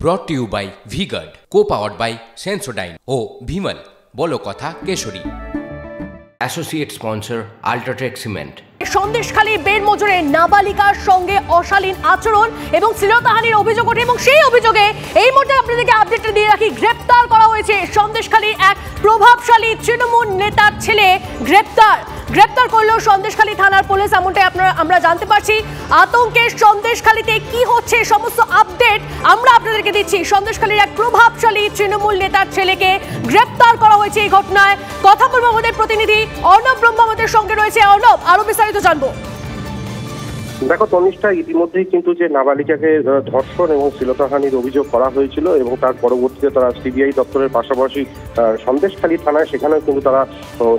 ব্রট to you by V-Guard, co-powered by Sensodyne ও ভিমল বলো কথা কেশরী। Associate sponsor UltraTech cement. Sandeshkhali বেড়মজুরে নাবালিকার সঙ্গে অশালীন আচরণ এবং শ্লীলতাহানির অভিযোগ ওঠে এবং সেই অভিযোগে এই মুহূর্তে আপনাদেরকে আপডেটটা দিয়ে রাখি, গ্রেপ্তার করা হয়েছে সন্দেশখালীর এক প্রভাবশালী তৃণমূল নেতার ছেলে। গ্রেপ্তার করলো সন্দেশখালী থানার পুলিশ, এমনটাই আমরা জানতে পারছি। আতঙ্কের সন্দেশখালীতে কি হচ্ছে সমস্ত আপডেট আমরা আপনাদেরকে দিচ্ছি। সন্দেশখালীর এক প্রভাবশালী তৃণমূল নেতার ছেলেকে গ্রেপ্তার করা হয়েছে এই ঘটনায়। কথা বলবো আমাদের প্রতিনিধি অর্ণব ব্রহ্ম আমাদের সঙ্গে রয়েছে। অর্ণব, আরো বিস্তারিত জানবো। দেখো তনিষ্ঠা, ইতিমধ্যেই কিন্তু যে নাবালিকাকে ধর্ষণ এবং শ্লীলতাহানির অভিযোগ করা হয়েছিল এবং তার পরবর্তীতে তারা সিবিআই দপ্তরের পাশাপাশি সন্দেশখালী থানায় সেখানেও কিন্তু তারা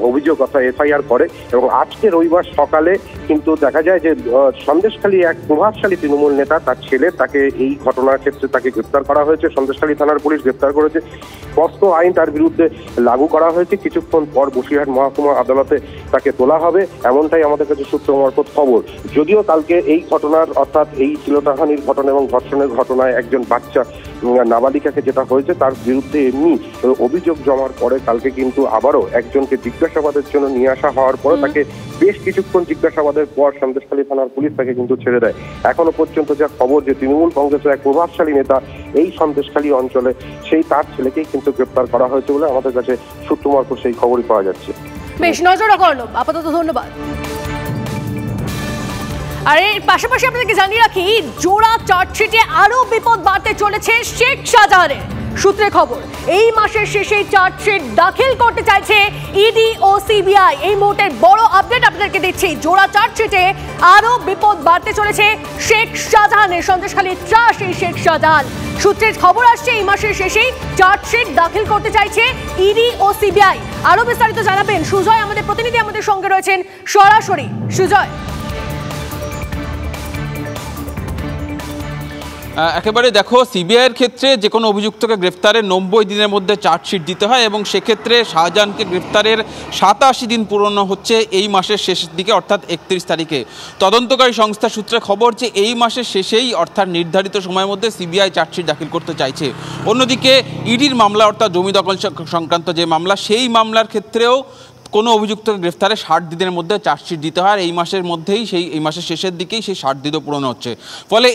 অভিযোগ অর্থাৎ এফআইআর করে এবং আজকে রবিবার সকালে কিন্তু দেখা যায় যে সন্দেশখালী এক প্রভাবশালী তৃণমূল নেতা তার ছেলে, তাকে এই ঘটনার ক্ষেত্রে তাকে গ্রেপ্তার করা হয়েছে। সন্দেশখালী থানার পুলিশ গ্রেপ্তার করেছে। পস্কো আইন তার বিরুদ্ধে লাগু করা হয়েছে। কিছুক্ষণ পর বসিরহাট মহকুমা আদালতে তাকে তোলা হবে, এমনটাই আমাদের কাছে সূত্র মারফত খবর। যদিও কালকে এই ঘটনার অর্থাৎ এই শ্লীলতাহানির ঘটনা এবং ধর্ষণের ঘটনায় একজন বাচ্চা নাবালিকাকে যেটা হয়েছে তার বিরুদ্ধে এমনি অভিযোগ জমার পরে কালকে কিন্তু আবারও একজনকে জিজ্ঞাসাবাদের জন্য নিয়ে আসা হওয়ার পরে তাকে বেশ কিছুক্ষণ জিজ্ঞাসাবাদের পর সন্দেশখালী থানার পুলিশ তাকে কিন্তু ছেড়ে দেয়। এখনো পর্যন্ত যা খবর যে তৃণমূল কংগ্রেসের এক প্রভাবশালী নেতা এই সন্দেশখালী অঞ্চলে সেই তার ছেলেকেই কিন্তু গ্রেপ্তার করা হয়েছে বলে আমাদের কাছে সূত্র মারফত সেই খবরই পাওয়া যাচ্ছে। বেশ, নজর রাখো অর্ণব, আপাতত ধন্যবাদ। আর এর পাশাপাশি আপনাদেরকে জানিয়ে রাখি, জোড়া চার্জশিটে আরো বিপদ বাড়তে চলেছে শেখ শাহজাহানের। সূত্রে খবর, এই মাসের শেষেই চার্জশিট দাখিল করতে চাইছে ইডি ও সিবিআই। এই মুহূর্তের বড় আপডেট আপনাদেরকে দিচ্ছি, জোড়া চার্জশিটে আরো বিপদ বাড়তে চলেছে শেখ শাহজাহানের। সন্দেশখালীর ত্রাস এই শেখ শাহজাহান। সূত্রের খবর আসছে এই মাসের শেষেই চার্জশিট দাখিল করতে চাইছে ইডি ও সিবিআই। আরো বিস্তারিত জানাবেন সুজয়, আমাদের প্রতিনিধি আমাদের সঙ্গে রয়েছেন সরাসরি। সুজয়, একেবারে দেখো, সিবিআইয়ের ক্ষেত্রে যে কোনো অভিযুক্তকে গ্রেফতারের 90 দিনের মধ্যে চার্জশিট দিতে হয় এবং সেক্ষেত্রে শাহজাহানকে গ্রেফতারের 87 দিন পূর্ণ হচ্ছে এই মাসের শেষের দিকে অর্থাৎ 31 তারিখে। তদন্তকারী সংস্থা সূত্রে খবর যে এই মাসের শেষেই অর্থাৎ নির্ধারিত সময়ের মধ্যে সিবিআই চার্জশিট দাখিল করতে চাইছে। অন্যদিকে ইডির মামলা অর্থাৎ জমি দখল সংক্রান্ত যে মামলা, সেই মামলার ক্ষেত্রেও কোনো অভিযুক্তকে গ্রেফতারে 60 দিনের মধ্যে চার্জশিট দিতে হয়। এই মাসের মধ্যেই এই মাসের শেষের দিকেই সেই 60 দিনও পূরণ হচ্ছে। ফলে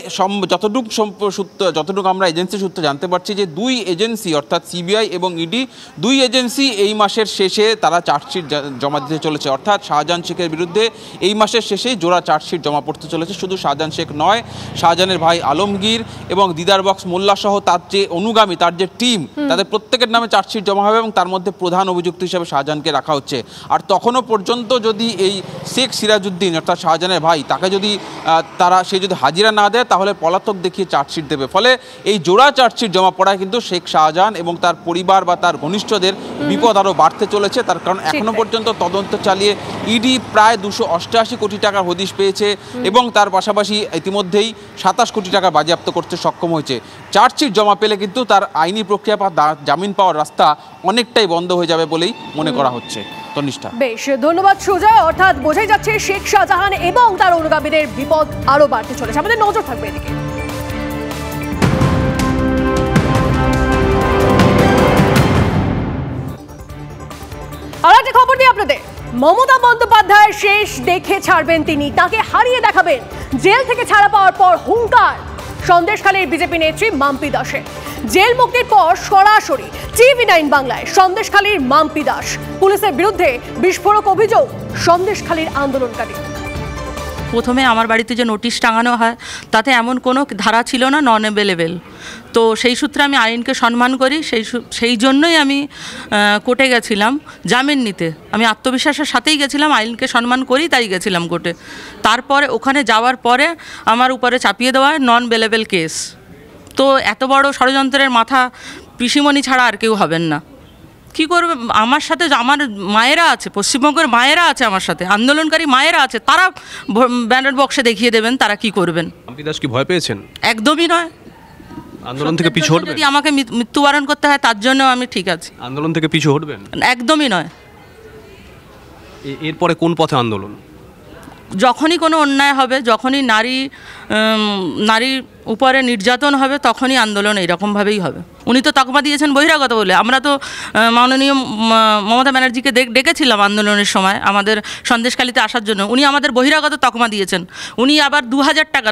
যতটুকু আমরা এজেন্সি সূত্রে জানতে পারছি যে দুই এজেন্সি অর্থাৎ সিবিআই এবং ইডি দুই এজেন্সি এই মাসের শেষে তারা চার্জশিট জমা দিতে চলেছে। অর্থাৎ শাহজাহান শেখের বিরুদ্ধে এই মাসের শেষেই জোড়া চার্জশিট জমা পড়তে চলেছে। শুধু শাহজাহান শেখ নয়, শাহজাহানের ভাই আলমগীর এবং দিদার বক্স মোল্লা সহ তার যে অনুগামী, তার যে টিম, তাদের প্রত্যেকের নামে চার্জশিট জমা হবে এবং তার মধ্যে প্রধান অভিযুক্ত হিসেবে শাহজাহানকে রাখা হচ্ছে। আর তখনও পর্যন্ত যদি এই শেখ সিরাজউদ্দিন অর্থাৎ শাহজাহানের ভাই, তাকে যদি সে যদি হাজিরা না দেয় তাহলে পলাতক দেখিয়ে চার্জশিট দেবে। ফলে এই জোড়া চার্জশিট জমা পড়ায় কিন্তু শেখ শাহজাহান এবং তার পরিবার বা তার ঘনিষ্ঠদের বিপদ আরও বাড়তে চলেছে। তার কারণ এখনও পর্যন্ত তদন্ত চালিয়ে ইডি প্রায় 288 কোটি টাকার হদিশ পেয়েছে এবং তার পাশাপাশি ইতিমধ্যেই 27 কোটি টাকা বাজেয়াপ্ত করতে সক্ষম হয়েছে। চার্জশিট জমা পেলে কিন্তু তার আইনি প্রক্রিয়া বা জামিন পাওয়ার রাস্তা অনেকটাই বন্ধ হয়ে যাবে বলেই মনে করা হচ্ছে। বেশ, ধন্যবাদ সুজয়। অর্থাৎ বোঝাই যাচ্ছে শেখ শাহজাহান এবং তার অনুগামীদের বিপদ আরো বাড়তে চলেছে। আমাদের নজর থাকবে এদিকে। আর একটা খবর দিই আপনাদের, মমতা বন্দ্যোপাধ্যায়ের শেষ দেখে ছাড়বেন তিনি, তাকে হারিয়ে দেখাবেন। জেল থেকে ছাড়া পাওয়ার পর হুঙ্কার সন্দেশখালীর বিজেপি নেত্রী মাম্পি দাসের। জেল মুক্তির পর সরাসরি TV9 বাংলায় সন্দেশখালীর মাম্পি দাস। পুলিশের বিরুদ্ধে বিস্ফোরক অভিযোগ সন্দেশখালীর আন্দোলনকারী। প্রথমে আমার বাড়িতে যে নোটিশ টাঙানো হয় তাতে এমন কোনো ধারা ছিল না নন অ্যাভেলেবেল। তো সেই সূত্রে আমি আইনকে সম্মান করি, সেই জন্যই আমি কোর্টে গেছিলাম জামিন নিতে। আমি আত্মবিশ্বাসের সাথেই গেছিলাম, আইনকে সম্মান করি তাই গেছিলাম কোর্টে। তারপরে ওখানে যাওয়ার পরে আমার উপরে চাপিয়ে দেওয়া হয় নন অ্যাভেলেবেল কেস। তো এত বড় ষড়যন্ত্রের মাথা পিসিমণি ছাড়া আর কেউ হবেন না। কি করবে? আমার সাথে আমার মায়েরা আছে, পশ্চিমবঙ্গের মায়েরা আছে আমার সাথে, আন্দোলনকারী মায়েরা আছে, তারা ব্যালট বক্সে দেখিয়ে দেবেন তারা কি করবেন। মাম্পি দাস কি ভয় পেয়েছেন? একদমই নয়। আন্দোলন থেকে পিছু হটবেন? যদি আমাকে মৃত্যুবরণ করতে হয় তার জন্য আমি ঠিক আছি। আন্দোলন থেকে পিছু হটবেন? একদমই নয়। এরপরে কোন পথে আন্দোলন? যখনই কোনো অন্যায় হবে, যখনই নারীর উপরে নির্যাতন হবে তখনই আন্দোলন এইরকমভাবেই হবে। উনি তো তকমা দিয়েছেন বহিরাগত বলে। আমরা তো মাননীয় মমতা ব্যানার্জিকে ডেকেছিলাম আন্দোলনের সময় আমাদের সন্দেশখালীতে আসার জন্য, উনি আমাদের বহিরাগত তকমা দিয়েছেন। উনি আবার 2000 টাকা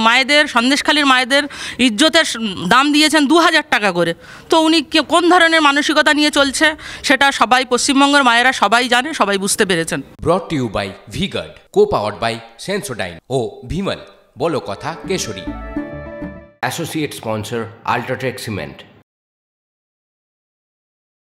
মায়েদের, সন্দেশখালীর মায়েদের ইজ্জতের দাম দিয়েছেন 2000 টাকা করে। তো উনি কোন ধরনের মানসিকতা নিয়ে চলছে সেটা সবাই, পশ্চিমবঙ্গের মায়েরা সবাই জানে, সবাই বুঝতে পেরেছেন। Brought to you by V-Guard, co-powered by Sensodyne ও ভিমল, বলো কথা কেশরী। Associate sponsor UltraTech cement.